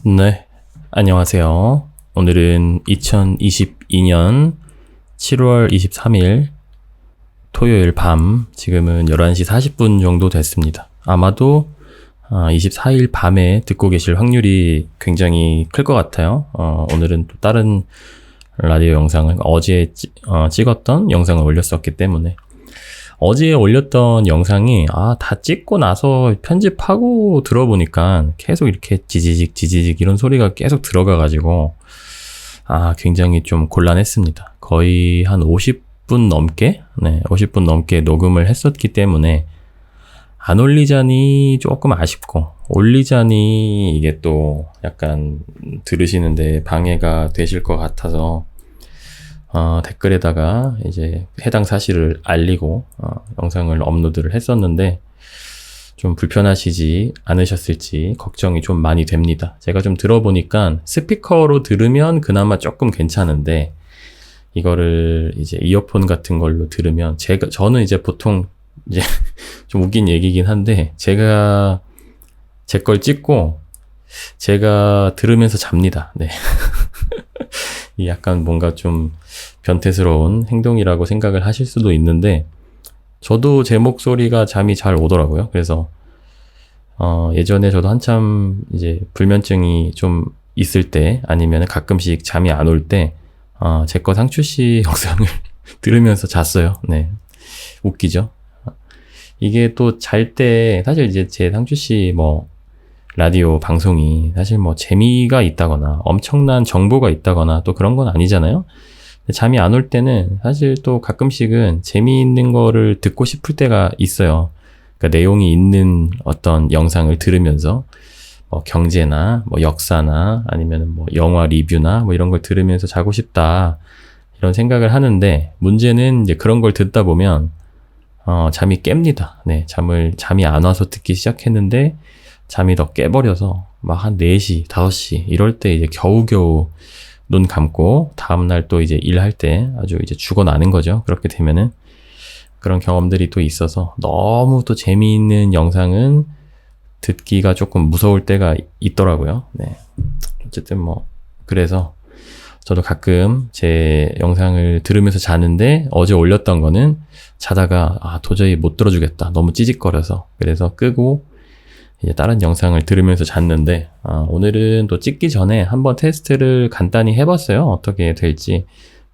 네, 안녕하세요. 오늘은 2022년 7월 23일 토요일 밤, 지금은 11시 40분 정도 됐습니다. 아마도 24일 밤에 듣고 계실 확률이 굉장히 클 것 같아요. 오늘은 또 다른 라디오 영상을 어제 찍었던 영상을 올렸었기 때문에 어제 올렸던 영상이 다 찍고 나서 편집하고 들어보니까 계속 이렇게 지지직 이런 소리가 계속 들어가가지고 굉장히 좀 곤란했습니다. 거의 한 50분 넘게 50분 넘게 녹음을 했었기 때문에 안 올리자니 조금 아쉽고, 올리자니 이게 또 약간 들으시는데 방해가 되실 것 같아서 댓글에다가 이제 해당 사실을 알리고 영상을 업로드를 했었는데 좀 불편하시지 않으셨을지 걱정이 좀 많이 됩니다. 제가 좀 들어보니까 스피커로 들으면 그나마 조금 괜찮은데 이거를 이제 이어폰 같은 걸로 들으면 저는 이제 보통 이제 좀 웃긴 얘기긴 한데 제가 제 걸 찍고 제가 들으면서 잡니다. 네. 이 약간 뭔가 좀 변태스러운 행동이라고 생각을 하실 수도 있는데 저도 제 목소리가 잠이 잘 오더라고요. 그래서 예전에 저도 한참 이제 불면증이 좀 있을 때 아니면 가끔씩 잠이 안 올 때 제 거 상추 씨 영상을 들으면서 잤어요. 네. 웃기죠? 이게 또 잘 때 사실 이제 제 상추 씨 라디오 방송이 사실 재미가 있다거나 엄청난 정보가 있다거나 또 그런 건 아니잖아요. 잠이 안 올 때는 사실 또 가끔씩은 재미있는 거를 듣고 싶을 때가 있어요. 그러니까 내용이 있는 어떤 영상을 들으면서 경제나 역사나 아니면 영화 리뷰나 이런 걸 들으면서 자고 싶다 이런 생각을 하는데 문제는 이제 그런 걸 듣다 보면 잠이 깹니다. 네, 잠이 안 와서 듣기 시작했는데 잠이 더 깨버려서 막 한 4시, 5시 이럴 때 이제 겨우겨우 눈 감고 다음날 또 이제 일할 때 아주 이제 죽어나는 거죠. 그렇게 되면은 그런 경험들이 또 있어서 너무 또 재미있는 영상은 듣기가 조금 무서울 때가 있더라고요. 네. 어쨌든 그래서 저도 가끔 제 영상을 들으면서 자는데 어제 올렸던 거는 자다가 도저히 못 들어주겠다. 너무 찌직거려서. 그래서 끄고 이제 다른 영상을 들으면서 잤는데 오늘은 또 찍기 전에 한번 테스트를 간단히 해봤어요. 어떻게 될지.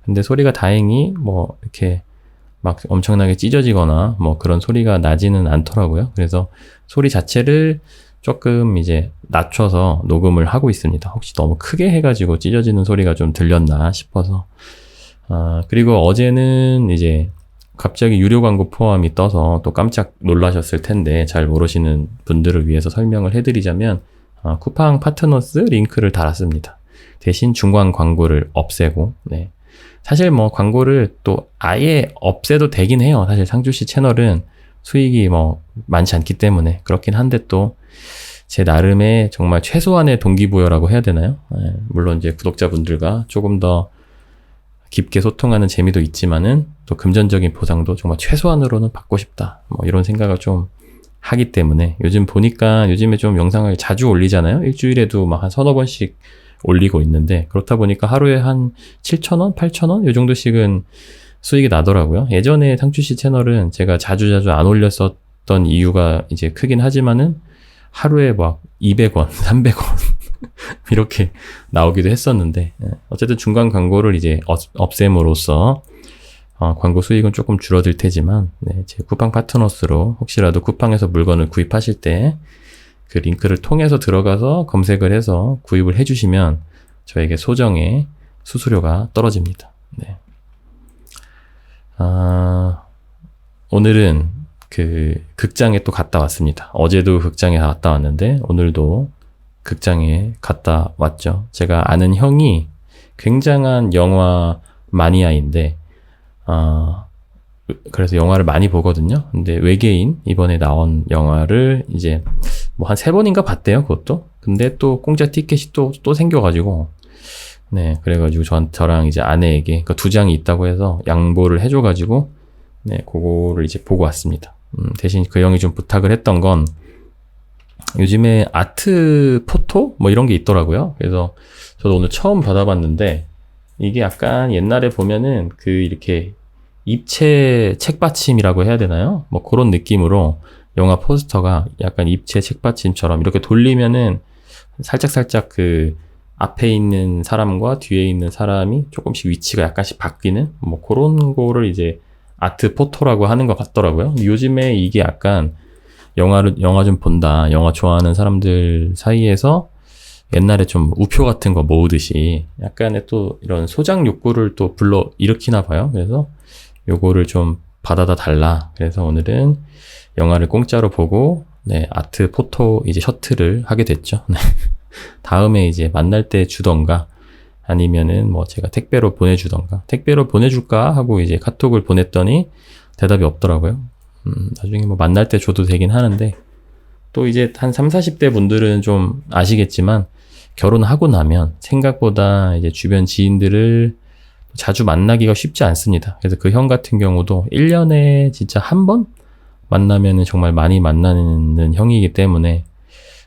근데 소리가 다행히 이렇게 막 엄청나게 찢어지거나 그런 소리가 나지는 않더라고요. 그래서 소리 자체를 조금 이제 낮춰서 녹음을 하고 있습니다. 혹시 너무 크게 해가지고 찢어지는 소리가 좀 들렸나 싶어서. 그리고 어제는 이제 갑자기 유료 광고 포함이 떠서 또 깜짝 놀라셨을 텐데 잘 모르시는 분들을 위해서 설명을 해드리자면 쿠팡 파트너스 링크를 달았습니다. 대신 중간 광고를 없애고 사실 광고를 또 아예 없애도 되긴 해요. 사실 상주씨 채널은 수익이 많지 않기 때문에 그렇긴 한데 또 제 나름의 정말 최소한의 동기부여라고 해야 되나요? 물론 이제 구독자분들과 조금 더 깊게 소통하는 재미도 있지만은 또 금전적인 보상도 정말 최소한으로는 받고 싶다. 이런 생각을 좀 하기 때문에 요즘 보니까 요즘에 좀 영상을 자주 올리잖아요. 일주일에도 막 한 서너 번씩 올리고 있는데 그렇다 보니까 하루에 한 7,000원, 8,000원 이 정도씩은 수익이 나더라고요. 예전에 상추씨 채널은 제가 자주 안 올렸었던 이유가 이제 크긴 하지만은 하루에 막 200원, 300원 이렇게 나오기도 했었는데 어쨌든 중간 광고를 이제 없앰으로써 광고 수익은 조금 줄어들 테지만 제 쿠팡 파트너스로 혹시라도 쿠팡에서 물건을 구입하실 때 그 링크를 통해서 들어가서 검색을 해서 구입을 해주시면 저에게 소정의 수수료가 떨어집니다. 네. 오늘은 그 극장에 또 갔다 왔습니다. 어제도 극장에 갔다 왔는데 오늘도 극장에 갔다 왔죠. 제가 아는 형이 굉장한 영화 마니아인데 그래서 영화를 많이 보거든요. 근데 외계인 이번에 나온 영화를 이제 한 3번인가 봤대요. 그것도. 근데 또 공짜 티켓이 또 생겨가지고 그래가지고 저랑 이제 아내에게 그 2장이 있다고 해서 양보를 해줘가지고 그거를 이제 보고 왔습니다. 대신 그 형이 좀 부탁을 했던 건 요즘에 아트 포토? 뭐 이런 게 있더라고요. 그래서 저도 오늘 처음 받아봤는데, 이게 약간 옛날에 보면은 그 이렇게 입체 책받침이라고 해야 되나요? 뭐 그런 느낌으로 영화 포스터가 약간 입체 책받침처럼 이렇게 돌리면은 살짝살짝 그 앞에 있는 사람과 뒤에 있는 사람이 조금씩 위치가 약간씩 바뀌는 뭐 그런 거를 이제 아트 포토라고 하는 것 같더라고요. 요즘에 이게 약간 영화 좀 본다, 영화 좋아하는 사람들 사이에서 옛날에 좀 우표 같은 거 모으듯이 약간의 또 이런 소장 욕구를 또 불러 일으키나 봐요. 그래서 요거를 좀 받아다 달라. 그래서 오늘은 영화를 공짜로 보고, 네, 아트 포토 이제 셔틀을 하게 됐죠. 네. 다음에 이제 만날 때 주던가, 아니면은 뭐 제가 택배로 보내주던가, 택배로 보내줄까 하고 이제 카톡을 보냈더니 대답이 없더라고요. 나중에 뭐 만날 때 줘도 되긴 하는데, 또 이제 한 3, 40대 분들은 좀 아시겠지만, 결혼하고 나면 생각보다 이제 주변 지인들을 자주 만나기가 쉽지 않습니다. 그래서 그 형 같은 경우도 1년에 진짜 한 번 만나면은 정말 많이 만나는 형이기 때문에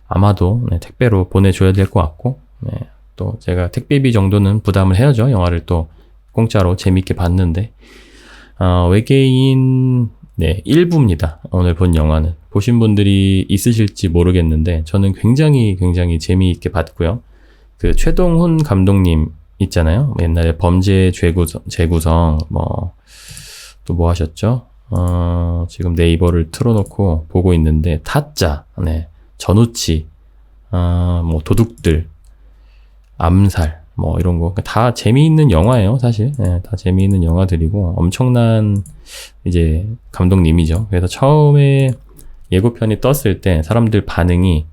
아마도 네, 택배로 보내줘야 될 것 같고, 네, 또 제가 택배비 정도는 부담을 해야죠. 영화를 또 공짜로 재밌게 봤는데, 외계인 네, 1부입니다. 오늘 본 영화는. 보신 분들이 있으실지 모르겠는데 저는 굉장히 재미있게 봤고요. 그 최동훈 감독님 있잖아요. 옛날에 범죄 재구성 뭐 또 뭐 하셨죠? 지금 네이버를 틀어놓고 보고 있는데 타짜, 네, 전우치, 뭐 도둑들, 암살, 뭐 이런 거 다 재미있는 영화예요, 사실. 네, 다 재미있는 영화들이고 엄청난 이제 감독님이죠. 그래서 처음에 예고편이 떴을 때 사람들 반응이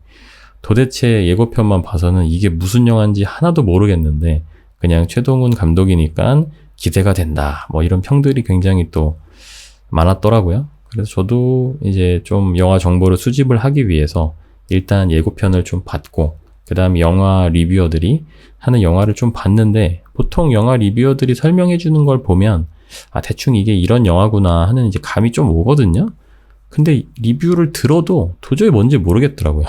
도대체 예고편만 봐서는 이게 무슨 영화인지 하나도 모르겠는데 그냥 최동훈 감독이니까 기대가 된다. 뭐 이런 평들이 굉장히 또 많았더라고요. 그래서 저도 이제 좀 영화 정보를 수집을 하기 위해서 일단 예고편을 좀 봤고, 그 다음에 영화 리뷰어들이 하는 영화를 좀 봤는데, 보통 영화 리뷰어들이 설명해 주는 걸 보면 대충 이게 이런 영화구나 하는 이제 감이 좀 오거든요. 근데 리뷰를 들어도 도저히 뭔지 모르겠더라고요.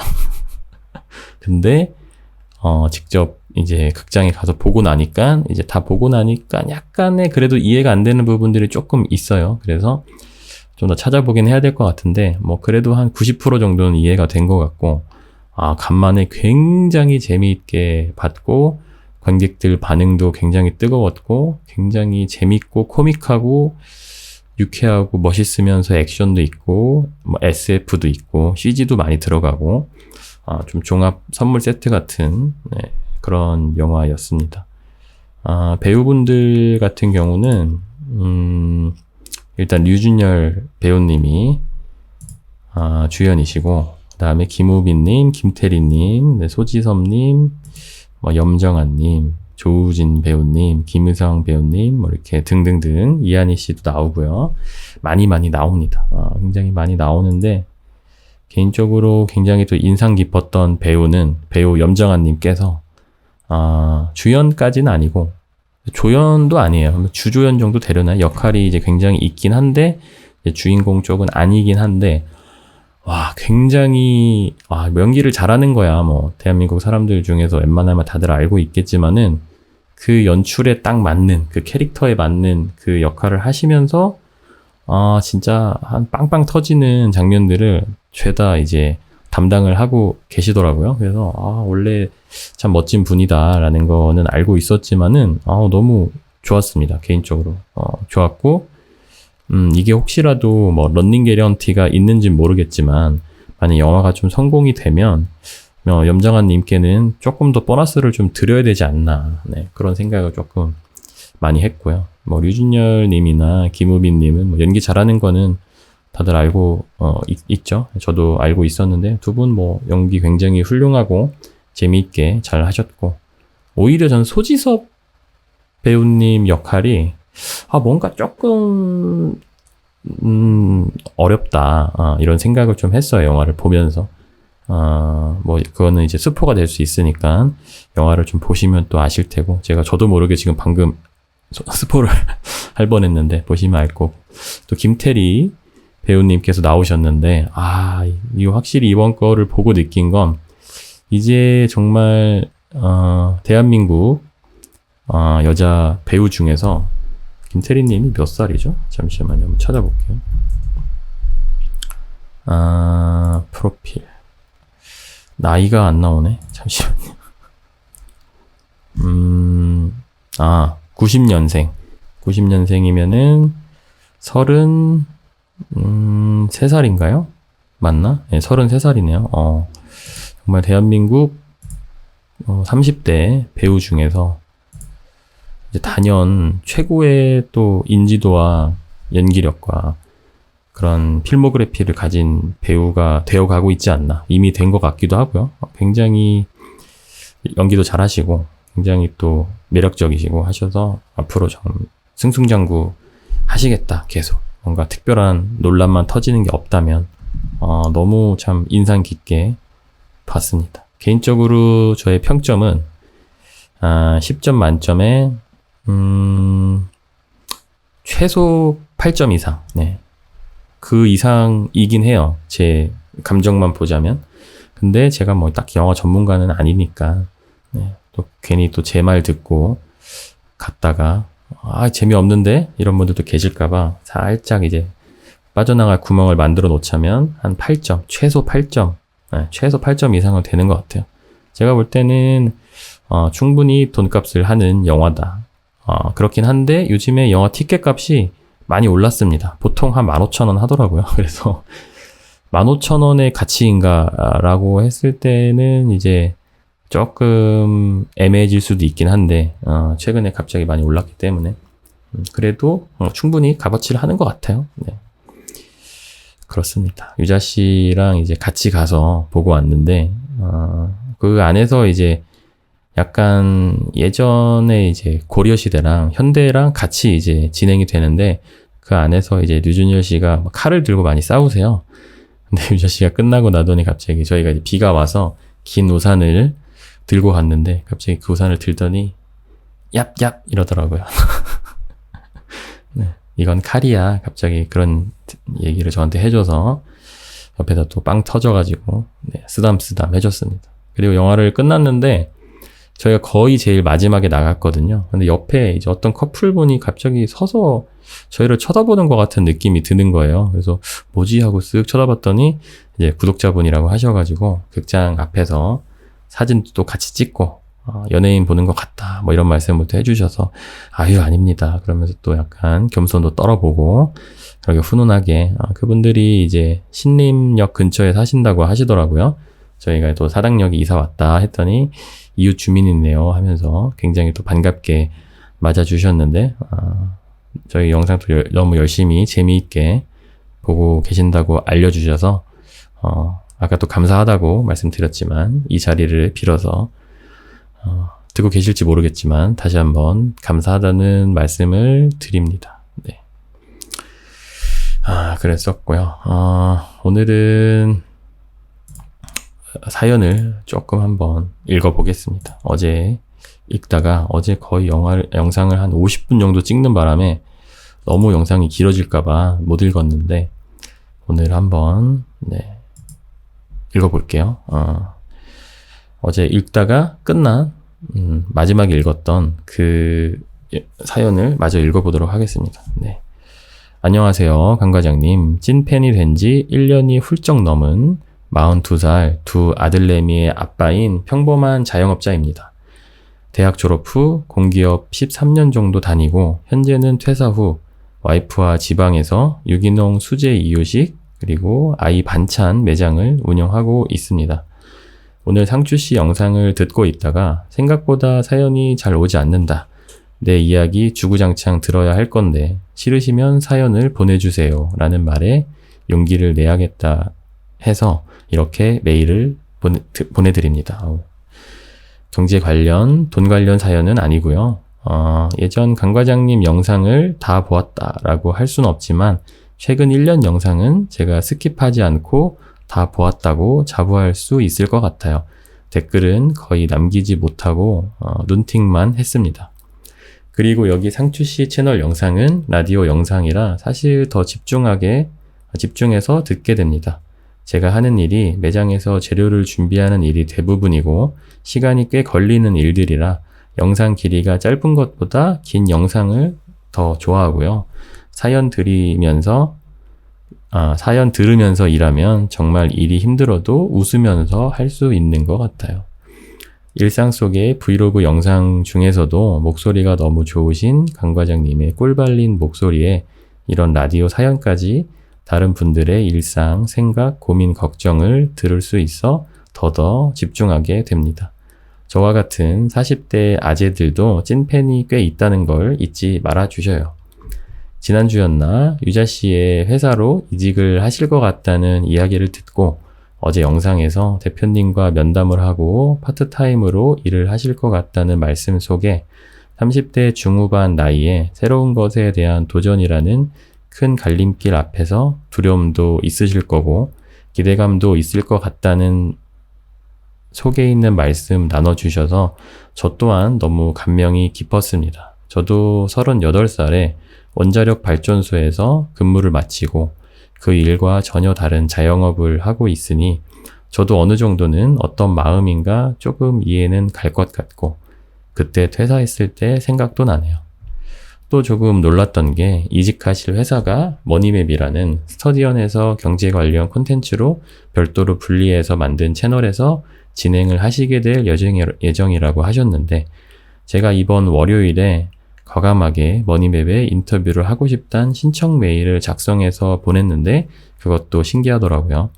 근데 직접 이제 극장에 가서 보고 나니까, 이제 다 보고 나니까 약간의 그래도 이해가 안 되는 부분들이 조금 있어요. 그래서 좀 더 찾아보긴 해야 될 것 같은데, 뭐 그래도 한 90% 정도는 이해가 된 것 같고, 간만에 굉장히 재미있게 봤고, 관객들 반응도 굉장히 뜨거웠고, 굉장히 재밌고 코믹하고 유쾌하고 멋있으면서 액션도 있고, 뭐 SF도 있고, CG도 많이 들어가고, 좀 종합 선물 세트 같은, 네, 그런 영화였습니다. 배우분들 같은 경우는 일단 류준열 배우님이 주연이시고, 그 다음에 김우빈님, 김태리님, 네, 소지섭님, 뭐 염정아님, 조우진 배우님, 김의성 배우님, 뭐 이렇게 등등등, 이한희 씨도 나오고요. 많이 나옵니다. 굉장히 많이 나오는데, 개인적으로 굉장히 또 인상 깊었던 배우는 배우 염정아님께서 주연까지는 아니고 조연도 아니에요. 주조연 정도 되려나? 역할이 이제 굉장히 있긴 한데 주인공 쪽은 아니긴 한데, 굉장히 연기를 잘하는 거야. 뭐 대한민국 사람들 중에서 웬만하면 다들 알고 있겠지만은 그 연출에 딱 맞는, 그 캐릭터에 맞는 그 역할을 하시면서 진짜 한 빵빵 터지는 장면들을 죄다 이제 담당을 하고 계시더라고요. 그래서 원래 참 멋진 분이다라는 거는 알고 있었지만은 너무 좋았습니다. 개인적으로 좋았고, 이게 혹시라도 뭐 런닝 개런티가 있는지는 모르겠지만 만약 영화가 좀 성공이 되면 염정아 님께는 조금 더 보너스를 좀 드려야 되지 않나, 네, 그런 생각을 조금 많이 했고요. 뭐 류준열 님이나 김우빈 님은 뭐 연기 잘하는 거는 다들 알고 있죠. 저도 알고 있었는데 두 분 뭐 연기 굉장히 훌륭하고 재미있게 잘 하셨고, 오히려 전 소지섭 배우님 역할이 뭔가 조금 어렵다, 이런 생각을 좀 했어요. 영화를 보면서. 뭐 그거는 이제 스포가 될 수 있으니까 영화를 좀 보시면 또 아실 테고, 저도 모르게 지금 방금 스포를 할 뻔했는데 보시면 알 거고, 또 김태리 배우님께서 나오셨는데, 이거 확실히 이번 거를 보고 느낀 건, 이제 정말, 대한민국, 여자 배우 중에서, 김태리님이 몇 살이죠? 잠시만요. 한번 찾아볼게요. 프로필. 나이가 안 나오네. 잠시만요. 90년생. 90년생이면은 33살인가요? 맞나? 네, 33살이네요. 정말 대한민국 30대 배우 중에서 이제 단연 최고의 또 인지도와 연기력과 그런 필모그래피를 가진 배우가 되어가고 있지 않나. 이미 된 것 같기도 하고요. 굉장히 연기도 잘하시고 굉장히 또 매력적이시고 하셔서 앞으로 좀 승승장구 하시겠다. 계속 뭔가 특별한 논란만 터지는 게 없다면 너무 참 인상 깊게 봤습니다. 개인적으로 저의 평점은 10점 만점에 최소 8점 이상. 네. 그 이상이긴 해요. 제 감정만 보자면. 근데 제가 뭐 딱 영화 전문가는 아니니까 네. 또 괜히 또 제 말 듣고 갔다가 재미없는데 이런 분들도 계실까봐 살짝 이제 빠져나갈 구멍을 만들어 놓자면 한 8점, 최소 8점, 네, 최소 8점 이상은 되는 것 같아요. 제가 볼 때는 충분히 돈값을 하는 영화다. 그렇긴 한데 요즘에 영화 티켓 값이 많이 올랐습니다. 보통 한 15,000원 하더라고요. 그래서 15,000원의 가치인가라고 했을 때는 이제 조금 애매해질 수도 있긴 한데 최근에 갑자기 많이 올랐기 때문에 그래도 충분히 값어치를 하는 것 같아요. 네. 그렇습니다. 유자 씨랑 이제 같이 가서 보고 왔는데 그 안에서 이제 약간 예전에 이제 고려 시대랑 현대랑 같이 이제 진행이 되는데 그 안에서 이제 류준열 씨가 칼을 들고 많이 싸우세요. 근데 유자 씨가 끝나고 나더니 갑자기 저희가 이제 비가 와서 긴 우산을 들고 갔는데 갑자기 그 우산을 들더니 얍얍 이러더라고요. 네, 이건 칼이야. 갑자기 그런 얘기를 저한테 해줘서 옆에서 또 빵 터져가지고 네, 쓰담쓰담 해줬습니다. 그리고 영화를 끝났는데 저희가 거의 제일 마지막에 나갔거든요. 근데 옆에 이제 어떤 커플분이 갑자기 서서 저희를 쳐다보는 것 같은 느낌이 드는 거예요. 그래서 뭐지 하고 쓱 쳐다봤더니 이제 구독자분이라고 하셔가지고 극장 앞에서 사진도 또 같이 찍고 연예인 보는 것 같다 뭐 이런 말씀부터 해주셔서 아유 아닙니다. 그러면서 또 약간 겸손도 떨어보고 그렇게 훈훈하게 그분들이 이제 신림역 근처에 사신다고 하시더라고요. 저희가 또 사당역에 이사 왔다 했더니 이웃 주민이네요 하면서 굉장히 또 반갑게 맞아주셨는데 저희 영상도 너무 열심히 재미있게 보고 계신다고 알려주셔서 아까 또 감사하다고 말씀드렸지만 이 자리를 빌어서 듣고 계실지 모르겠지만 다시 한번 감사하다는 말씀을 드립니다. 네. 그랬었고요. 오늘은 사연을 조금 한번 읽어보겠습니다. 어제 읽다가 어제 거의 영상을 한 50분 정도 찍는 바람에 너무 영상이 길어질까봐 못 읽었는데 오늘 한번 네, 읽어볼게요. 어제 읽다가 끝난 마지막에 읽었던 그 사연을 마저 읽어보도록 하겠습니다. 네. 안녕하세요, 강 과장님. 찐팬이 된 지 1년이 훌쩍 넘은 42살 두 아들내미의 아빠인 평범한 자영업자입니다. 대학 졸업 후 공기업 13년 정도 다니고 현재는 퇴사 후 와이프와 지방에서 유기농 수제 이유식 그리고 아이 반찬 매장을 운영하고 있습니다. 오늘 상추씨 영상을 듣고 있다가 생각보다 사연이 잘 오지 않는다. 내 이야기 주구장창 들어야 할 건데 싫으시면 사연을 보내주세요 라는 말에 용기를 내야겠다 해서 이렇게 메일을 보내드립니다. 경제 관련, 돈 관련 사연은 아니고요. 예전 강 과장님 영상을 다 보았다라고 할 수는 없지만 최근 1년 영상은 제가 스킵하지 않고 다 보았다고 자부할 수 있을 것 같아요. 댓글은 거의 남기지 못하고 눈팅만 했습니다. 그리고 여기 상추씨 채널 영상은 라디오 영상이라 사실 더 집중하게 집중해서 듣게 됩니다. 제가 하는 일이 매장에서 재료를 준비하는 일이 대부분이고 시간이 꽤 걸리는 일들이라 영상 길이가 짧은 것보다 긴 영상을 더 좋아하고요. 사연 들으면서 일하면 정말 일이 힘들어도 웃으면서 할 수 있는 것 같아요. 일상 속의 브이로그 영상 중에서도 목소리가 너무 좋으신 강 과장님의 꿀발린 목소리에 이런 라디오 사연까지 다른 분들의 일상, 생각, 고민, 걱정을 들을 수 있어 더더 집중하게 됩니다. 저와 같은 40대 아재들도 찐팬이 꽤 있다는 걸 잊지 말아 주셔요. 지난주였나 유자 씨의 회사로 이직을 하실 것 같다는 이야기를 듣고 어제 영상에서 대표님과 면담을 하고 파트타임으로 일을 하실 것 같다는 말씀 속에 30대 중후반 나이에 새로운 것에 대한 도전이라는 큰 갈림길 앞에서 두려움도 있으실 거고 기대감도 있을 것 같다는 속에 있는 말씀 나눠주셔서 저 또한 너무 감명이 깊었습니다. 저도 38살에 원자력 발전소에서 근무를 마치고 그 일과 전혀 다른 자영업을 하고 있으니 저도 어느 정도는 어떤 마음인가 조금 이해는 갈 것 같고 그때 퇴사했을 때 생각도 나네요. 또 조금 놀랐던 게 이직하실 회사가 머니맵이라는 스터디언에서 경제 관련 콘텐츠로 별도로 분리해서 만든 채널에서 진행을 하시게 될 예정이라고 하셨는데 제가 이번 월요일에 과감하게 머니맵에 인터뷰를 하고 싶다는 신청 메일을 작성해서 보냈는데 그것도 신기하더라고요.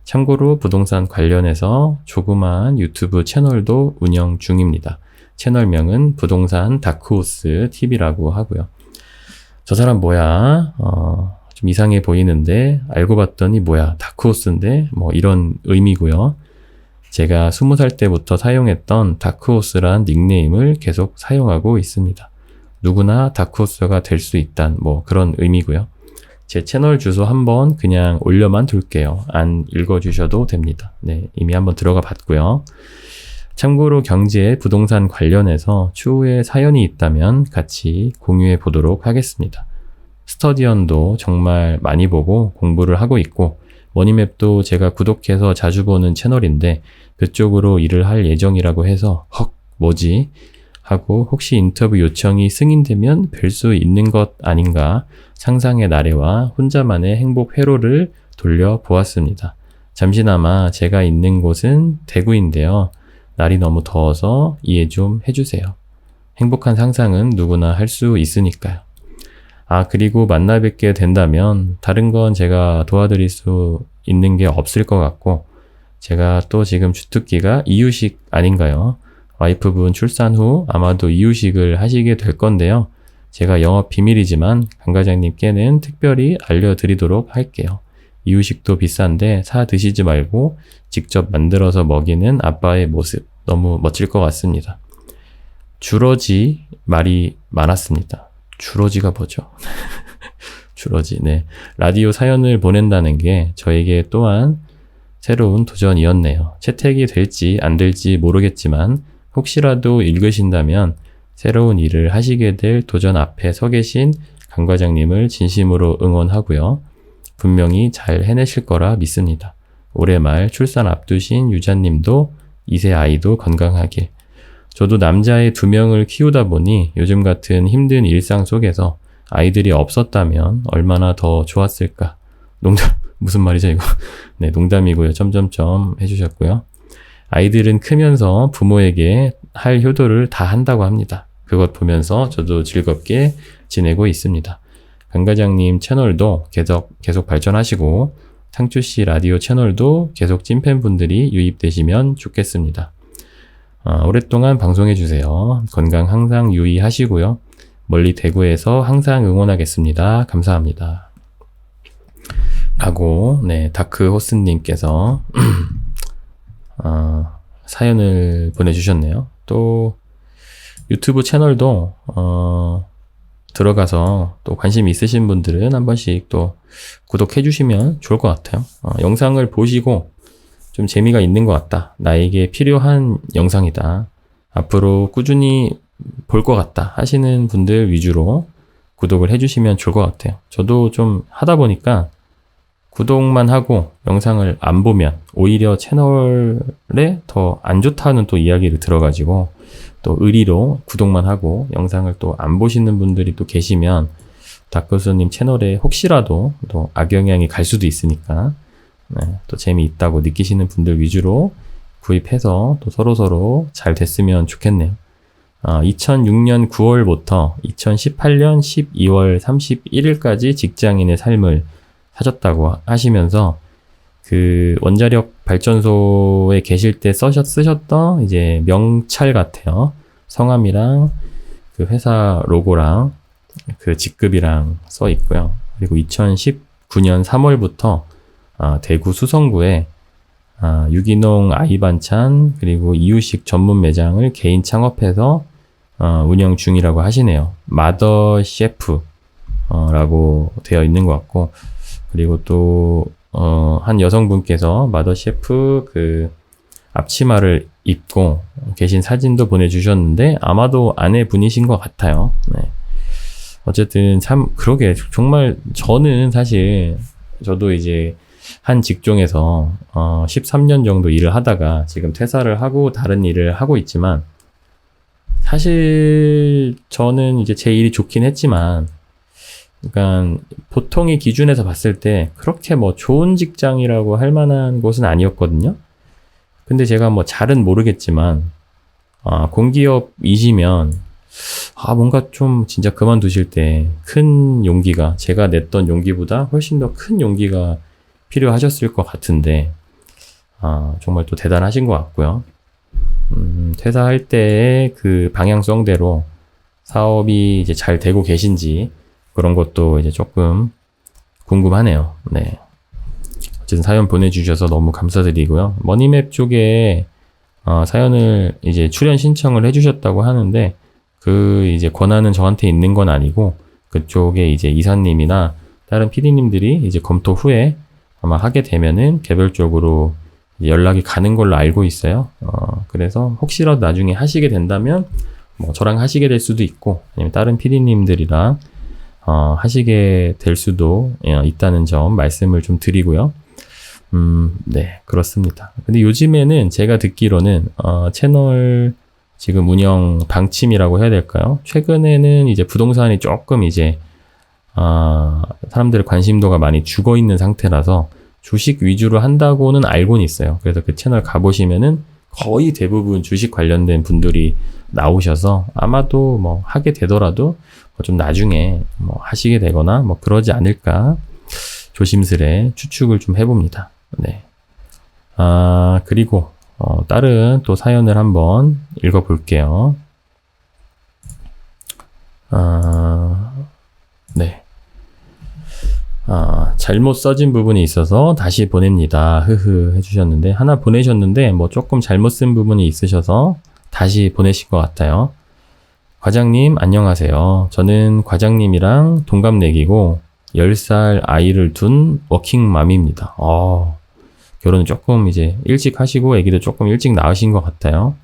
참고로 부동산 관련해서 조그마한 유튜브 채널도 운영 중입니다. 채널명은 부동산 다크호스 TV라고 하고요. 저 사람 뭐야? 좀 이상해 보이는데 알고 봤더니 뭐야? 다크호스인데? 뭐 이런 의미고요. 제가 20살 때부터 사용했던 다크호스란 닉네임을 계속 사용하고 있습니다. 누구나 다크호스가 될 수 있단 뭐 그런 의미고요. 제 채널 주소 한번 그냥 올려만 둘게요. 안 읽어주셔도 됩니다. 네, 이미 한번 들어가 봤고요. 참고로 경제, 부동산 관련해서 추후에 사연이 있다면 같이 공유해 보도록 하겠습니다. 스터디언도 정말 많이 보고 공부를 하고 있고 머니맵도 제가 구독해서 자주 보는 채널인데 그쪽으로 일을 할 예정이라고 해서 헉 뭐지? 하고 혹시 인터뷰 요청이 승인되면 뵐 수 있는 것 아닌가 상상의 나래와 혼자만의 행복 회로를 돌려보았습니다. 잠시나마 제가 있는 곳은 대구인데요. 날이 너무 더워서 이해 좀 해주세요. 행복한 상상은 누구나 할 수 있으니까요. 그리고 만나 뵙게 된다면 다른 건 제가 도와드릴 수 있는 게 없을 것 같고 제가 또 지금 주특기가 이유식 아닌가요? 와이프분 출산 후 아마도 이유식을 하시게 될 건데요. 제가 영업 비밀이지만 강 과장님께는 특별히 알려드리도록 할게요. 이유식도 비싼데 사 드시지 말고 직접 만들어서 먹이는 아빠의 모습 너무 멋질 것 같습니다. 주러지 말이 많았습니다. 주러지가 뭐죠? 주러지. 네. 라디오 사연을 보낸다는 게 저에게 또한 새로운 도전이었네요. 채택이 될지 안 될지 모르겠지만 혹시라도 읽으신다면 새로운 일을 하시게 될 도전 앞에 서 계신 강 과장님을 진심으로 응원하고요. 분명히 잘 해내실 거라 믿습니다. 올해 말 출산 앞두신 유자님도 2세 아이도 건강하길. 저도 남자애 2명을 키우다 보니 요즘 같은 힘든 일상 속에서 아이들이 없었다면 얼마나 더 좋았을까. 농담, 무슨 말이죠 이거? 네, 농담이고요. 점점점 해주셨고요. 아이들은 크면서 부모에게 할 효도를 다 한다고 합니다. 그것 보면서 저도 즐겁게 지내고 있습니다. 강 과장님 채널도 계속 발전하시고 상추씨 라디오 채널도 계속 찐팬분들이 유입되시면 좋겠습니다. 오랫동안 방송해주세요. 건강 항상 유의하시고요. 멀리 대구에서 항상 응원하겠습니다. 감사합니다. 라고 네, 다크호스님께서 사연을 보내주셨네요. 또 유튜브 채널도 들어가서 또 관심 있으신 분들은 한 번씩 또 구독해 주시면 좋을 것 같아요. 영상을 보시고 좀 재미가 있는 것 같다. 나에게 필요한 영상이다. 앞으로 꾸준히 볼 것 같다 하시는 분들 위주로 구독을 해주시면 좋을 것 같아요. 저도 좀 하다 보니까 구독만 하고 영상을 안 보면 오히려 채널에 더 안 좋다는 또 이야기를 들어가지고 또 의리로 구독만 하고 영상을 또 안 보시는 분들이 또 계시면 닥교수님 채널에 혹시라도 또 악영향이 갈 수도 있으니까 또 재미있다고 느끼시는 분들 위주로 구입해서 또 서로서로 잘 됐으면 좋겠네요. 2006년 9월부터 2018년 12월 31일까지 직장인의 삶을 사셨다고 하시면서 그 원자력 발전소에 계실 때 쓰셨던 이제 명찰 같아요. 성함이랑 그 회사 로고랑 그 직급이랑 써 있고요. 그리고 2019년 3월부터 대구 수성구에 유기농 아이반찬 그리고 이유식 전문 매장을 개인 창업해서 운영 중이라고 하시네요. 마더 셰프 라고 되어 있는 것 같고, 그리고 또 한 여성분께서 마더 셰프 그 앞치마를 입고 계신 사진도 보내주셨는데 아마도 아내분이신 것 같아요. 네. 어쨌든 참 그러게 정말 저는 사실 저도 이제 한 직종에서 13년 정도 일을 하다가 지금 퇴사를 하고 다른 일을 하고 있지만, 사실 저는 이제 제 일이 좋긴 했지만 그러니까 보통의 기준에서 봤을 때 그렇게 뭐 좋은 직장이라고 할 만한 곳은 아니었거든요. 근데 제가 뭐 잘은 모르겠지만 공기업이시면 뭔가 좀 진짜 그만두실 때 큰 용기가, 제가 냈던 용기보다 훨씬 더 큰 용기가 필요하셨을 것 같은데 정말 또 대단하신 것 같고요. 퇴사할 때의 그 방향성대로 사업이 이제 잘 되고 계신지 그런 것도 이제 조금 궁금하네요. 네. 어쨌든 사연 보내주셔서 너무 감사드리고요. 머니맵 쪽에 사연을 이제 출연 신청을 해주셨다고 하는데 그 이제 권한은 저한테 있는 건 아니고 그쪽에 이제 이사님이나 다른 PD님들이 이제 검토 후에 아마 하게 되면은 개별적으로 연락이 가는 걸로 알고 있어요. 그래서 혹시라도 나중에 하시게 된다면 뭐 저랑 하시게 될 수도 있고 아니면 다른 PD님들이랑 하시게 될 수도 있다는 점 말씀을 좀 드리고요. 네, 그렇습니다. 근데 요즘에는 제가 듣기로는 채널 지금 운영 방침이라고 해야 될까요? 최근에는 이제 부동산이 조금 이제 사람들의 관심도가 많이 죽어 있는 상태라서 주식 위주로 한다고는 알고는 있어요. 그래서 그 채널 가보시면은 거의 대부분 주식 관련된 분들이 나오셔서 아마도 뭐 하게 되더라도 좀 나중에 뭐 하시게 되거나 뭐 그러지 않을까 조심스레 추측을 좀 해봅니다. 네. 그리고 다른 또 사연을 한번 읽어볼게요. 네. 잘못 써진 부분이 있어서 다시 보냅니다. 흐흐 해주셨는데, 하나 보내셨는데 뭐 조금 잘못 쓴 부분이 있으셔서 다시 보내신 것 같아요. 과장님 안녕하세요. 저는 과장님이랑 동갑내기고 10살 아이를 둔 워킹맘입니다. 결혼을 조금 이제 일찍 하시고 아기도 조금 일찍 낳으신 것 같아요.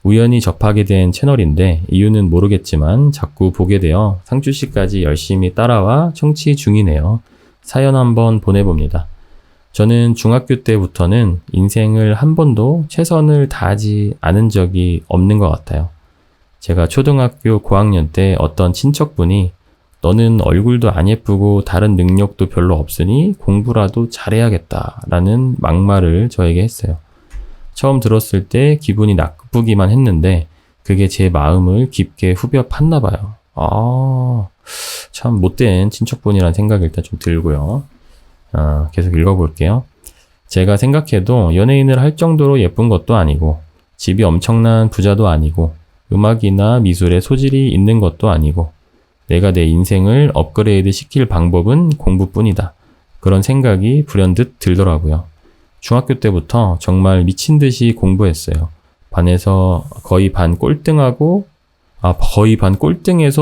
우연히 접하게 된 채널인데 이유는 모르겠지만 자꾸 보게 되어 상추씨까지 열심히 따라와 청취 중이네요. 사연 한번 보내봅니다. 저는 중학교 때부터는 인생을 한 번도 최선을 다하지 않은 적이 없는 것 같아요. 제가 초등학교 고학년 때 어떤 친척분이 너는 얼굴도 안 예쁘고 다른 능력도 별로 없으니 공부라도 잘해야겠다라는 막말을 저에게 했어요. 처음 들었을 때 기분이 나쁘기만 했는데 그게 제 마음을 깊게 후벼 팠나 봐요. 참 못된 친척분이라는 생각이 일단 좀 들고요. 계속 읽어볼게요. 제가 생각해도 연예인을 할 정도로 예쁜 것도 아니고 집이 엄청난 부자도 아니고 음악이나 미술에 소질이 있는 것도 아니고 내가 내 인생을 업그레이드 시킬 방법은 공부뿐이다. 그런 생각이 불현듯 들더라고요. 중학교 때부터 정말 미친 듯이 공부했어요. 반에서 거의 반 꼴등에서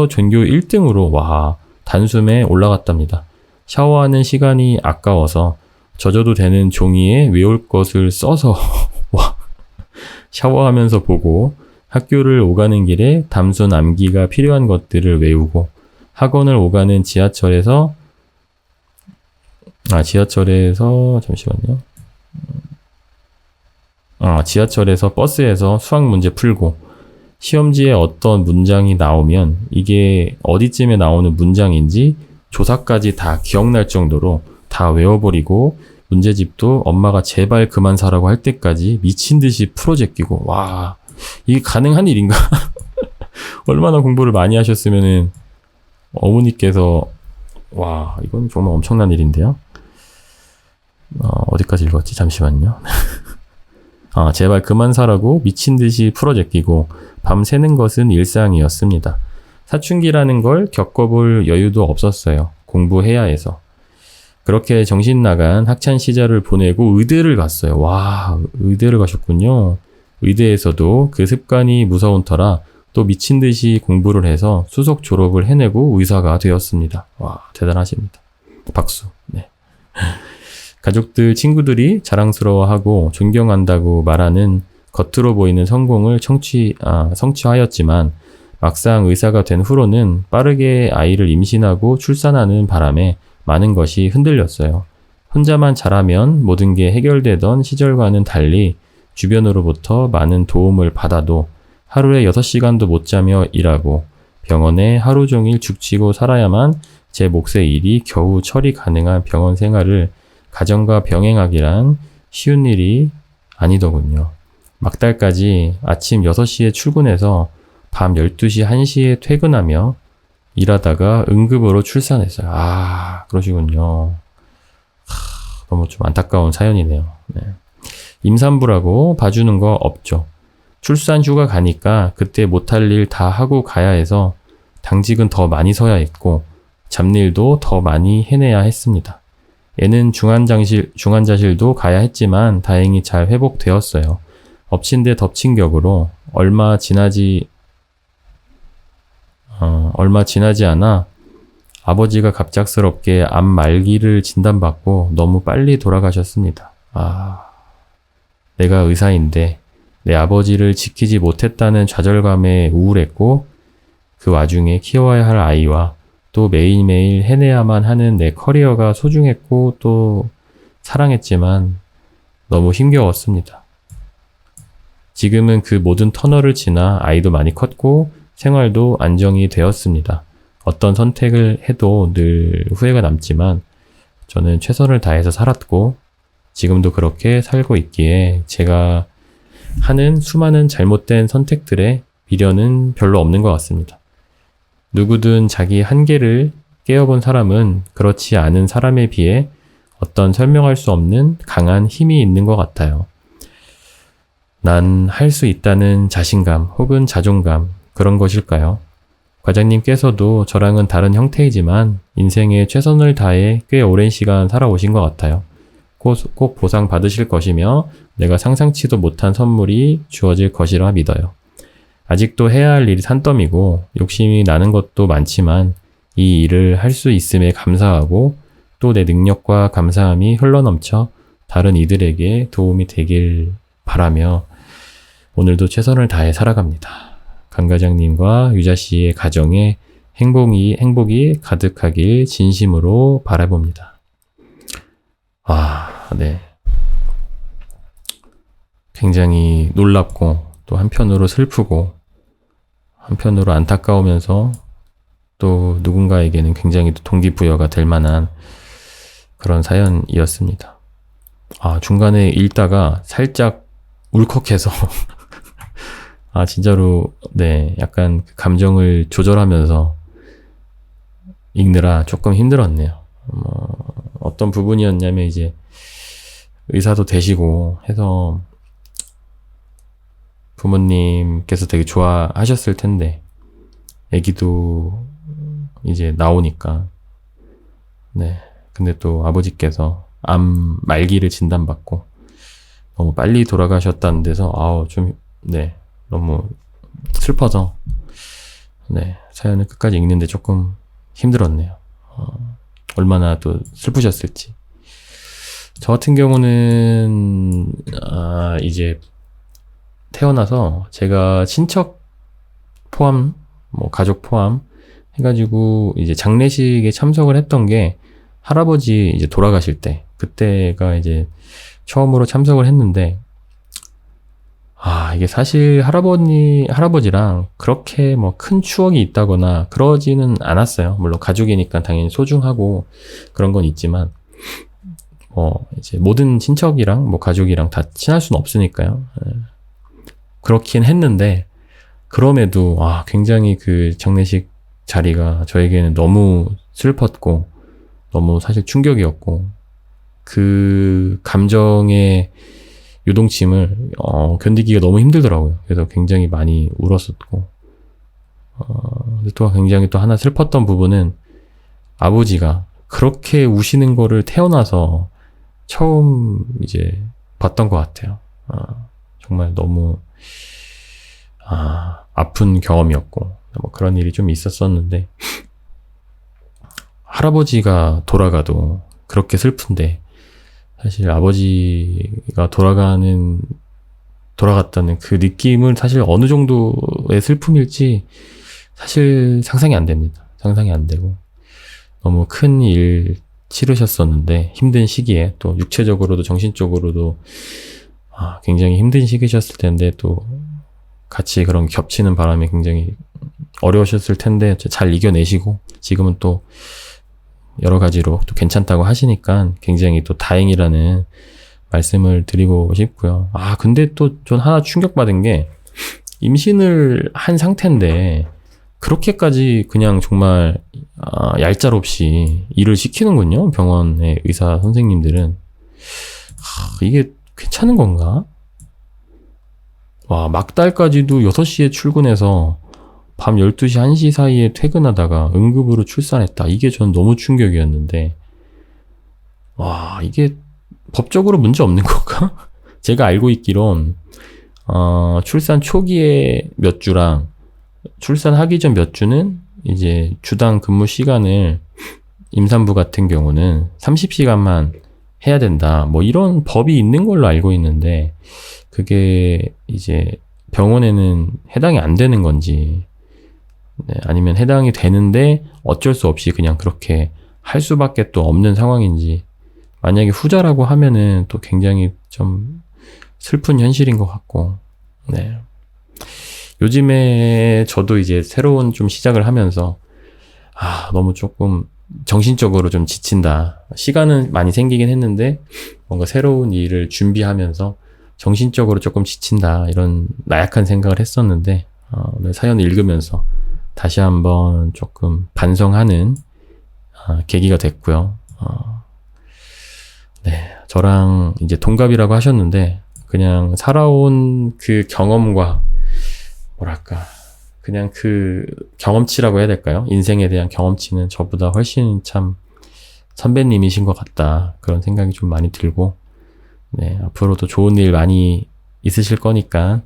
전교 1등으로 단숨에 올라갔답니다. 샤워하는 시간이 아까워서 젖어도 되는 종이에 외울 것을 써서 샤워하면서 보고 학교를 오가는 길에 담소 남기가 필요한 것들을 외우고 학원을 오가는 지하철에서 지하철에서, 잠시만요. 지하철에서 버스에서 수학 문제 풀고, 시험지에 어떤 문장이 나오면 이게 어디쯤에 나오는 문장인지 조사까지 다 기억날 정도로 다 외워버리고, 문제집도 엄마가 제발 그만 사라고 할 때까지 미친 듯이 풀어 제끼고, 와, 이게 가능한 일인가? 얼마나 공부를 많이 하셨으면은 어머니께서, 와, 이건 정말 엄청난 일인데요. 어디까지 읽었지? 잠시만요. 제발 그만 사라고 미친 듯이 풀어 제끼고 밤새는 것은 일상이었습니다. 사춘기라는 걸 겪어볼 여유도 없었어요. 공부해야 해서. 그렇게 정신 나간 학창 시절을 보내고 의대를 갔어요. 와, 의대를 가셨군요. 의대에서도 그 습관이 무서운 터라 또 미친 듯이 공부를 해서 수석 졸업을 해내고 의사가 되었습니다. 와, 대단하십니다. 박수. 네. 가족들, 친구들이 자랑스러워하고 존경한다고 말하는 겉으로 보이는 성공을 성취하였지만 막상 의사가 된 후로는 빠르게 아이를 임신하고 출산하는 바람에 많은 것이 흔들렸어요. 혼자만 잘하면 모든 게 해결되던 시절과는 달리 주변으로부터 많은 도움을 받아도 하루에 6시간도 못 자며 일하고 병원에 하루 종일 죽치고 살아야만 제 몫의 일이 겨우 처리 가능한 병원 생활을 가정과 병행하기란 쉬운 일이 아니더군요. 막달까지 아침 6시에 출근해서 밤 12시, 1시에 퇴근하며 일하다가 응급으로 출산했어요. 그러시군요. 너무 좀 안타까운 사연이네요. 네. 임산부라고 봐주는 거 없죠. 출산 휴가 가니까 그때 못할 일 다 하고 가야 해서 당직은 더 많이 서야 했고 잡일도 더 많이 해내야 했습니다. 애는 중환자실도 가야 했지만 다행히 잘 회복되었어요. 엎친 데 덮친 격으로 얼마 지나지 않아 아버지가 갑작스럽게 암 말기를 진단받고 너무 빨리 돌아가셨습니다. 내가 의사인데 내 아버지를 지키지 못했다는 좌절감에 우울했고 그 와중에 키워야 할 아이와 또 매일매일 해내야만 하는 내 커리어가 소중했고 또 사랑했지만 너무 힘겨웠습니다. 지금은 그 모든 터널을 지나 아이도 많이 컸고 생활도 안정이 되었습니다. 어떤 선택을 해도 늘 후회가 남지만 저는 최선을 다해서 살았고 지금도 그렇게 살고 있기에 제가 하는 수많은 잘못된 선택들에 미련은 별로 없는 것 같습니다. 누구든 자기 한계를 깨어본 사람은 그렇지 않은 사람에 비해 어떤 설명할 수 없는 강한 힘이 있는 것 같아요. 난 할 수 있다는 자신감 혹은 자존감 그런 것일까요? 과장님께서도 저랑은 다른 형태이지만 인생에 최선을 다해 꽤 오랜 시간 살아오신 것 같아요. 꼭 보상 받으실 것이며 내가 상상치도 못한 선물이 주어질 것이라 믿어요. 아직도 해야 할 일이 산더미고 욕심이 나는 것도 많지만 이 일을 할 수 있음에 감사하고 또 내 능력과 감사함이 흘러넘쳐 다른 이들에게 도움이 되길 바라며 오늘도 최선을 다해 살아갑니다. 강 과장님과 유자 씨의 가정에 행복이 가득하길 진심으로 바라봅니다. 네. 굉장히 놀랍고 또 한편으로 슬프고 한편으로 안타까우면서 또 누군가에게는 굉장히 동기부여가 될 만한 그런 사연이었습니다. 중간에 읽다가 살짝 울컥해서 진짜로 네, 약간 감정을 조절하면서 읽느라 조금 힘들었네요. 어떤 부분이었냐면 이제 의사도 되시고 해서 부모님께서 되게 좋아하셨을 텐데 아기도 이제 나오니까 네, 근데 또 아버지께서 암 말기를 진단받고 너무 빨리 돌아가셨다는 데서 네, 너무 슬퍼서 네, 사연을 끝까지 읽는데 조금 힘들었네요. 얼마나 또 슬프셨을지. 저 같은 경우는 이제 태어나서 제가 친척 포함, 가족 포함 해가지고 이제 장례식에 참석을 했던 게 할아버지 이제 돌아가실 때, 그때가 이제 처음으로 참석을 했는데, 이게 사실 할아버지랑 그렇게 뭐 큰 추억이 있다거나 그러지는 않았어요. 물론 가족이니까 당연히 소중하고 그런 건 있지만, 이제 모든 친척이랑 뭐 가족이랑 다 친할 수는 없으니까요. 그렇긴 했는데, 그럼에도, 굉장히 그 장례식 자리가 저에게는 너무 슬펐고, 너무 사실 충격이었고, 그 감정의 요동침을 견디기가 너무 힘들더라고요. 그래서 굉장히 많이 울었었고, 근데 또 굉장히 또 하나 슬펐던 부분은 아버지가 그렇게 우시는 거를 태어나서 처음 이제 봤던 것 같아요. 정말 너무 아픈 경험이었고 뭐 그런 일이 좀 있었었는데, 할아버지가 돌아가도 그렇게 슬픈데 사실 아버지가 돌아갔다는 그 느낌은 사실 어느 정도의 슬픔일지 사실 상상이 안 됩니다. 상상이 안 되고, 너무 큰 일 치르셨었는데 힘든 시기에 또 육체적으로도 정신적으로도 굉장히 힘든 시기셨을 텐데, 또 같이 그런 겹치는 바람에 굉장히 어려우셨을 텐데 잘 이겨내시고 지금은 또 여러 가지로 또 괜찮다고 하시니까 굉장히 또 다행이라는 말씀을 드리고 싶고요. 근데 또 전 하나 충격받은 게, 임신을 한 상태인데 그렇게까지 그냥 정말 얄짤없이 일을 시키는군요. 병원의 의사 선생님들은. 이게 괜찮은 건가? 막달까지도 6시에 출근해서 밤 12시, 1시 사이에 퇴근하다가 응급으로 출산했다. 이게 전 너무 충격이었는데, 이게 법적으로 문제 없는 건가? 제가 알고 있기론, 출산 초기에 몇 주랑 출산하기 전 몇 주는 이제 주당 근무 시간을 임산부 같은 경우는 30시간만 해야 된다. 뭐 이런 법이 있는 걸로 알고 있는데, 그게 이제 병원에는 해당이 안 되는 건지, 아니면 해당이 되는데 어쩔 수 없이 그냥 그렇게 할 수밖에 또 없는 상황인지, 만약에 후자라고 하면은 또 굉장히 좀 슬픈 현실인 것 같고, 요즘에 저도 이제 새로운 좀 시작을 하면서, 너무 조금 정신적으로 좀 지친다. 시간은 많이 생기긴 했는데, 뭔가 새로운 일을 준비하면서 정신적으로 조금 지친다. 이런 나약한 생각을 했었는데, 오늘 사연을 읽으면서 다시 한번 조금 반성하는 계기가 됐고요. 저랑 이제 동갑이라고 하셨는데, 그냥 살아온 그 경험과 그냥 그 경험치라고 해야 될까요? 인생에 대한 경험치는 저보다 훨씬 참 선배님이신 것 같다. 그런 생각이 좀 많이 들고, 앞으로도 좋은 일 많이 있으실 거니까,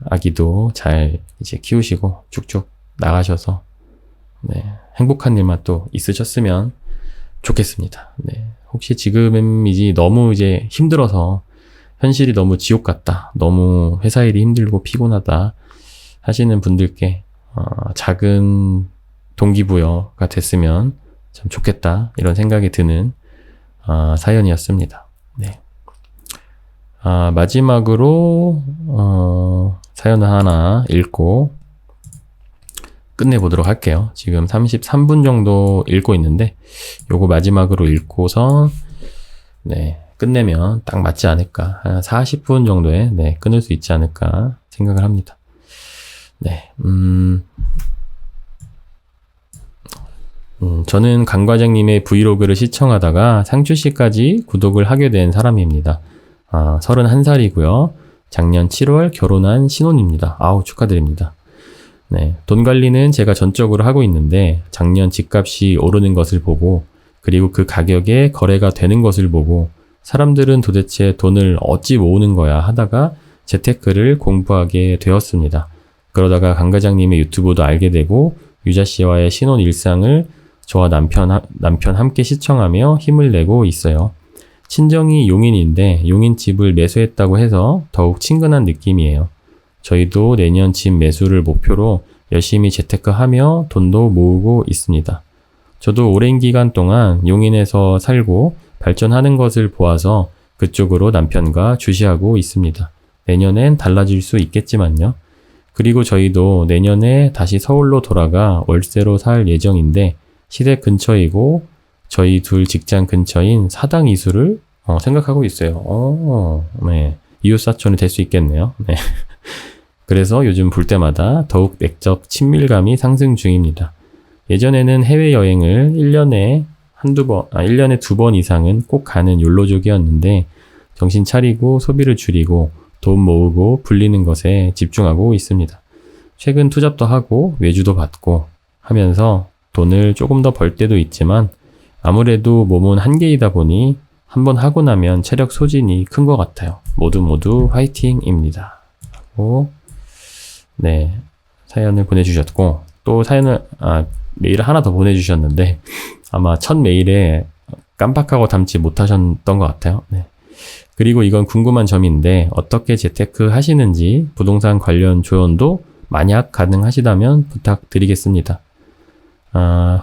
아기도 잘 이제 키우시고 쭉쭉 나가셔서, 행복한 일만 또 있으셨으면 좋겠습니다. 혹시 지금이지 너무 이제 힘들어서 현실이 너무 지옥 같다, 너무 회사 일이 힘들고 피곤하다 하시는 분들께 작은 동기부여가 됐으면 참 좋겠다, 이런 생각이 드는 사연이었습니다. 마지막으로 사연을 하나 읽고 끝내보도록 할게요. 지금 33분 정도 읽고 있는데, 요거 마지막으로 읽고서 끝내면 딱 맞지 않을까, 한 40분 정도에 끊을 수 있지 않을까 생각을 합니다. 저는 강 과장님의 브이로그를 시청하다가 상추씨까지 구독을 하게 된 사람입니다. 31살이고요. 작년 7월 결혼한 신혼입니다. 축하드립니다. 돈 관리는 제가 전적으로 하고 있는데, 작년 집값이 오르는 것을 보고, 그리고 그 가격에 거래가 되는 것을 보고, 사람들은 도대체 돈을 어찌 모으는 거야 하다가 재테크를 공부하게 되었습니다. 그러다가 강 과장님의 유튜브도 알게 되고, 유자 씨와의 신혼 일상을 저와 남편 함께 시청하며 힘을 내고 있어요. 친정이 용인인데 용인집을 매수했다고 해서 더욱 친근한 느낌이에요. 저희도 내년 집 매수를 목표로 열심히 재테크하며 돈도 모으고 있습니다. 저도 오랜 기간 동안 용인에서 살고 발전하는 것을 보아서 그쪽으로 남편과 주시하고 있습니다. 내년엔 달라질 수 있겠지만요. 그리고 저희도 내년에 다시 서울로 돌아가 월세로 살 예정인데 시댁 근처이고 저희 둘 직장 근처인 사당 이수를 생각하고 있어요. 네. 이웃사촌이 될 수 있겠네요. 네. 그래서 요즘 볼 때마다 더욱 내적 친밀감이 상승 중입니다. 예전에는 해외여행을 1년에 2번 이상은 꼭 가는 욜로족이었는데 정신 차리고 소비를 줄이고 돈 모으고 불리는 것에 집중하고 있습니다. 최근 투잡도 하고 외주도 받고 하면서 돈을 조금 더 벌 때도 있지만 아무래도 몸은 한계이다 보니 한번 하고 나면 체력 소진이 큰 것 같아요. 모두 화이팅입니다. 하고 네, 사연을 보내주셨고 또 메일을 하나 더 보내주셨는데 아마 첫 메일에 깜빡하고 담지 못하셨던 것 같아요. 네. 그리고 이건 궁금한 점인데 어떻게 재테크 하시는지 부동산 관련 조언도 만약 가능하시다면 부탁드리겠습니다.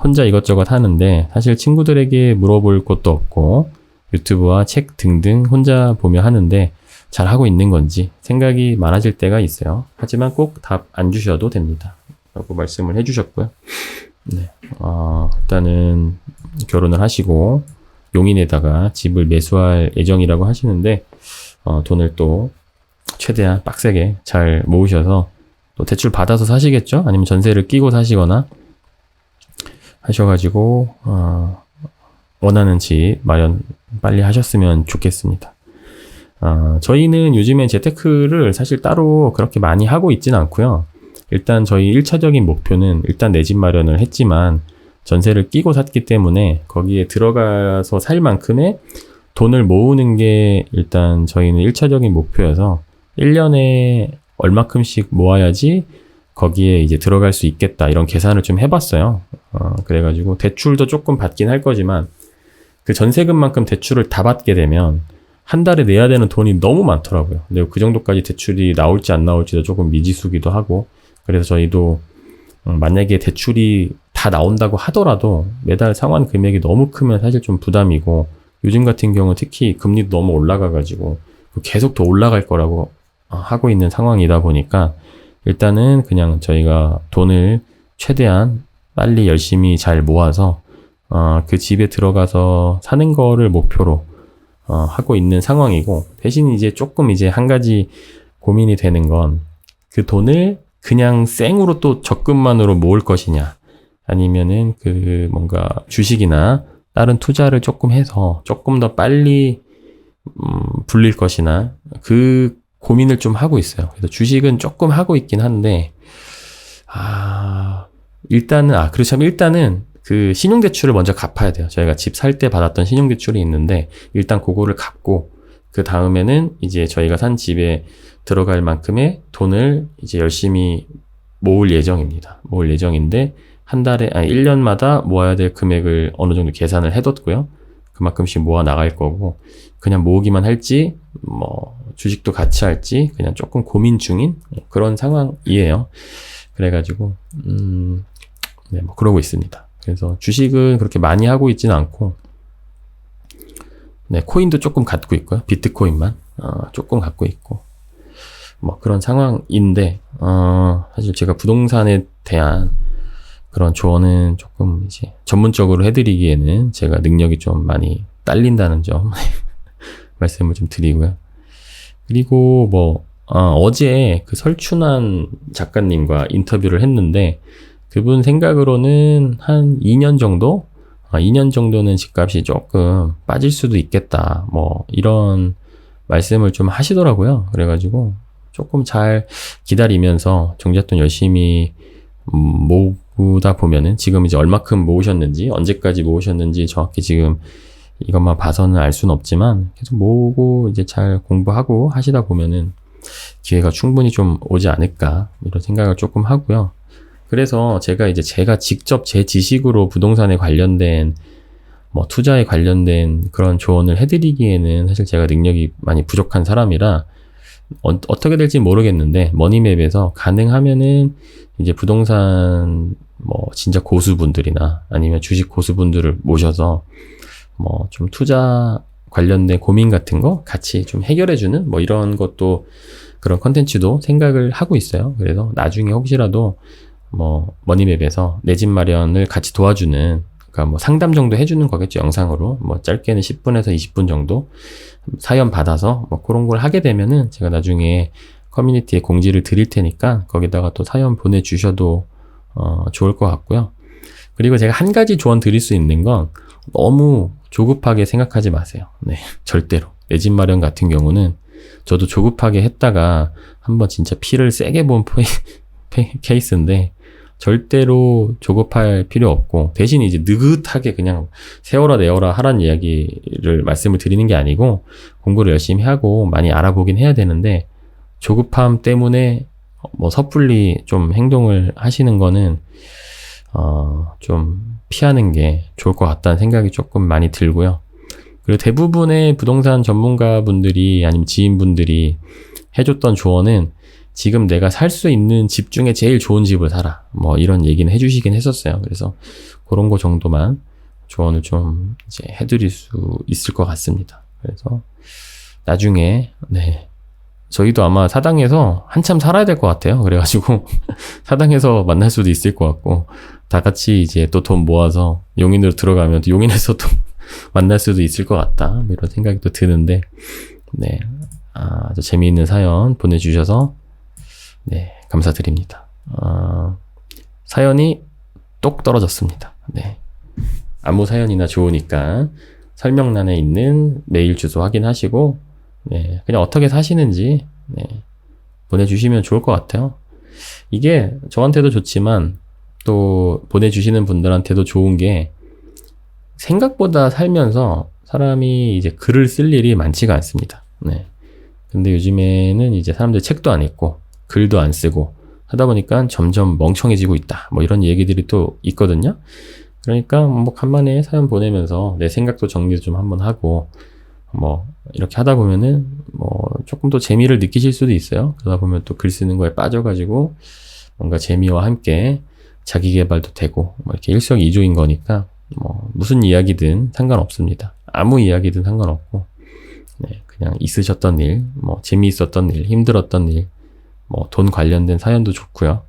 혼자 이것저것 하는데 사실 친구들에게 물어볼 곳도 없고 유튜브와 책 등등 혼자 보며 하는데 잘하고 있는 건지 생각이 많아질 때가 있어요. 하지만 꼭 답 안 주셔도 됩니다. 라고 말씀을 해주셨고요. 네. 일단은 결혼을 하시고 용인에다가 집을 매수할 예정이라고 하시는데 돈을 또 최대한 빡세게 잘 모으셔서 또 대출 받아서 사시겠죠? 아니면 전세를 끼고 사시거나 하셔가지고 원하는 집 마련 빨리 하셨으면 좋겠습니다. 저희는 요즘에 재테크를 사실 따로 그렇게 많이 하고 있지는 않고요. 일단 저희 1차적인 목표는 일단 내 집 마련을 했지만 전세를 끼고 샀기 때문에 거기에 들어가서 살 만큼의 돈을 모으는 게 일단 저희는 1차적인 목표여서 1년에 얼마큼씩 모아야지 거기에 이제 들어갈 수 있겠다 이런 계산을 좀 해봤어요. 그래가지고 대출도 조금 받긴 할 거지만 그 전세금만큼 대출을 다 받게 되면 한 달에 내야 되는 돈이 너무 많더라고요. 근데 그 정도까지 대출이 나올지 안 나올지도 조금 미지수기도 하고 그래서 저희도 만약에 대출이 다 나온다고 하더라도 매달 상환 금액이 너무 크면 사실 좀 부담이고 요즘 같은 경우 특히 금리도 너무 올라가가지고 계속 더 올라갈 거라고 하고 있는 상황이다 보니까 일단은 그냥 저희가 돈을 최대한 빨리 열심히 잘 모아서 그 집에 들어가서 사는 거를 목표로 하고 있는 상황이고 대신 이제 조금 이제 한 가지 고민이 되는 건 그 돈을 그냥 생으로 또 적금만으로 모을 것이냐 아니면은 그 뭔가 주식이나 다른 투자를 조금 해서 조금 더 빨리 불릴 것이나 그 고민을 좀 하고 있어요. 그래서 주식은 조금 하고 있긴 한데 일단은 그 신용대출을 먼저 갚아야 돼요. 저희가 집 살 때 받았던 신용대출이 있는데 일단 그거를 갚고 그 다음에는 이제 저희가 산 집에 들어갈 만큼의 돈을 이제 열심히 모을 예정입니다. 모을 예정인데 한 달에 1년마다 모아야 될 금액을 어느 정도 계산을 해뒀고요. 그만큼씩 모아 나갈 거고 그냥 모으기만 할지 뭐 주식도 같이 할지 그냥 조금 고민 중인 그런 상황이에요. 그래가지고 네, 뭐 그러고 있습니다. 그래서 주식은 그렇게 많이 하고 있지는 않고 네, 코인도 조금 갖고 있고요. 비트코인만 조금 갖고 있고 뭐 그런 상황인데 사실 제가 부동산에 대한 그런 조언은 조금 이제 전문적으로 해드리기에는 제가 능력이 좀 많이 딸린다는 점 말씀을 좀 드리고요. 그리고 뭐 어제 그 설춘환 작가님과 인터뷰를 했는데 그분 생각으로는 한 2년 정도? 2년 정도는 집값이 조금 빠질 수도 있겠다. 뭐 이런 말씀을 좀 하시더라고요. 그래가지고 조금 잘 기다리면서 종잣돈 열심히 모으다 보면은 지금 이제 얼마큼 모으셨는지 언제까지 모으셨는지 정확히 지금 이것만 봐서는 알 수는 없지만 계속 모으고 이제 잘 공부하고 하시다 보면은 기회가 충분히 좀 오지 않을까 이런 생각을 조금 하고요. 그래서 제가 직접 제 지식으로 부동산에 관련된 뭐 투자에 관련된 그런 조언을 해드리기에는 사실 제가 능력이 많이 부족한 사람이라 어떻게 될지 모르겠는데 머니맵에서 가능하면은 이제 부동산 뭐 진짜 고수분들이나 아니면 주식 고수분들을 모셔서 뭐 좀 투자 관련된 고민 같은 거 같이 좀 해결해주는 뭐 이런 것도 그런 컨텐츠도 생각을 하고 있어요. 그래서 나중에 혹시라도 뭐 머니맵에서 내 집 마련을 같이 도와주는, 그러니까 뭐 상담 정도 해주는 거겠죠. 영상으로 뭐 짧게는 10분에서 20분 정도 사연 받아서 뭐 그런 걸 하게 되면은 제가 나중에 커뮤니티에 공지를 드릴 테니까 거기다가 또 사연 보내주셔도 좋을 것 같고요. 그리고 제가 한 가지 조언 드릴 수 있는 건 너무 조급하게 생각하지 마세요. 네, 절대로. 내 집 마련 같은 경우는 저도 조급하게 했다가 한번 진짜 피를 세게 본 케이스인데 절대로 조급할 필요 없고, 대신 이제 느긋하게 그냥 세워라 내어라 하라는 이야기를 말씀을 드리는 게 아니고 공부를 열심히 하고 많이 알아보긴 해야 되는데, 조급함 때문에 뭐 섣불리 좀 행동을 하시는 거는 좀 피하는 게 좋을 것 같다는 생각이 조금 많이 들고요. 그리고 대부분의 부동산 전문가분들이 아니면 지인분들이 해줬던 조언은 지금 내가 살 수 있는 집 중에 제일 좋은 집을 사라, 뭐 이런 얘기는 해주시긴 했었어요. 그래서 그런 거 정도만 조언을 좀 이제 해드릴 수 있을 것 같습니다. 그래서 나중에 저희도 아마 사당에서 한참 살아야 될 것 같아요. 그래가지고 사당에서 만날 수도 있을 것 같고, 다 같이 이제 또 돈 모아서 용인으로 들어가면 또 용인에서 또 만날 수도 있을 것 같다, 뭐 이런 생각이 또 드는데, 아주 재미있는 사연 보내주셔서 감사드립니다. 사연이 똑 떨어졌습니다. 아무 사연이나 좋으니까 설명란에 있는 메일 주소 확인하시고 그냥 어떻게 사시는지 보내주시면 좋을 것 같아요. 이게 저한테도 좋지만 또 보내주시는 분들한테도 좋은 게, 생각보다 살면서 사람이 이제 글을 쓸 일이 많지가 않습니다. 근데 요즘에는 이제 사람들 책도 안 읽고 글도 안 쓰고 하다 보니까 점점 멍청해지고 있다, 뭐 이런 얘기들이 또 있거든요. 그러니까 뭐 간만에 사연 보내면서 내 생각도 정리도 좀 한번 하고 뭐 이렇게 하다 보면은 뭐 조금 더 재미를 느끼실 수도 있어요. 그러다 보면 또 글 쓰는 거에 빠져가지고 뭔가 재미와 함께 자기 개발도 되고 뭐 이렇게 일석이조인 거니까 뭐 무슨 이야기든 상관없습니다. 아무 이야기든 상관없고 그냥 있으셨던 일, 뭐 재미있었던 일, 힘들었던 일, 뭐 돈 관련된 사연도 좋고요.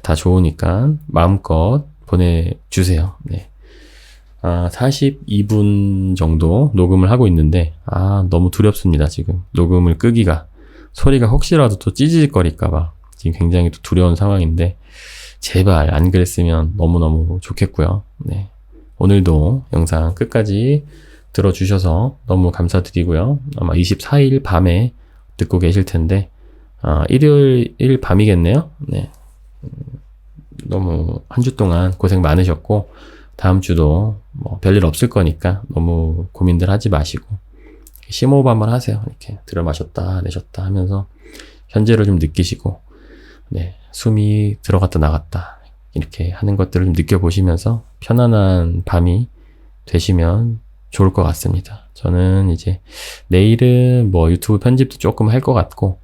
다 좋으니까 마음껏 보내주세요. 42분 정도 녹음을 하고 있는데 너무 두렵습니다. 지금 녹음을 끄기가, 소리가 혹시라도 또 찌질거릴까봐 지금 굉장히 또 두려운 상황인데, 제발 안 그랬으면 너무너무 좋겠고요. 오늘도 영상 끝까지 들어주셔서 너무 감사드리고요. 아마 24일 밤에 듣고 계실 텐데 일요일 밤이겠네요. 너무 한 주 동안 고생 많으셨고, 다음 주도 뭐 별일 없을 거니까 너무 고민들 하지 마시고 심호흡 한번 하세요. 이렇게 들어 마셨다 내셨다 하면서 현재를 좀 느끼시고, 숨이 들어갔다 나갔다 이렇게 하는 것들을 좀 느껴보시면서 편안한 밤이 되시면 좋을 것 같습니다. 저는 이제 내일은 뭐 유튜브 편집도 조금 할 것 같고,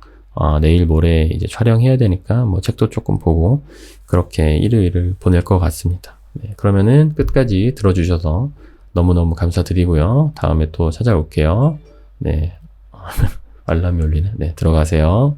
내일 모레 이제 촬영해야 되니까 뭐 책도 조금 보고 그렇게 일요일을 보낼 것 같습니다. 그러면은 끝까지 들어주셔서 너무너무 감사드리고요. 다음에 또 찾아올게요. 알람이 울리네. 들어가세요.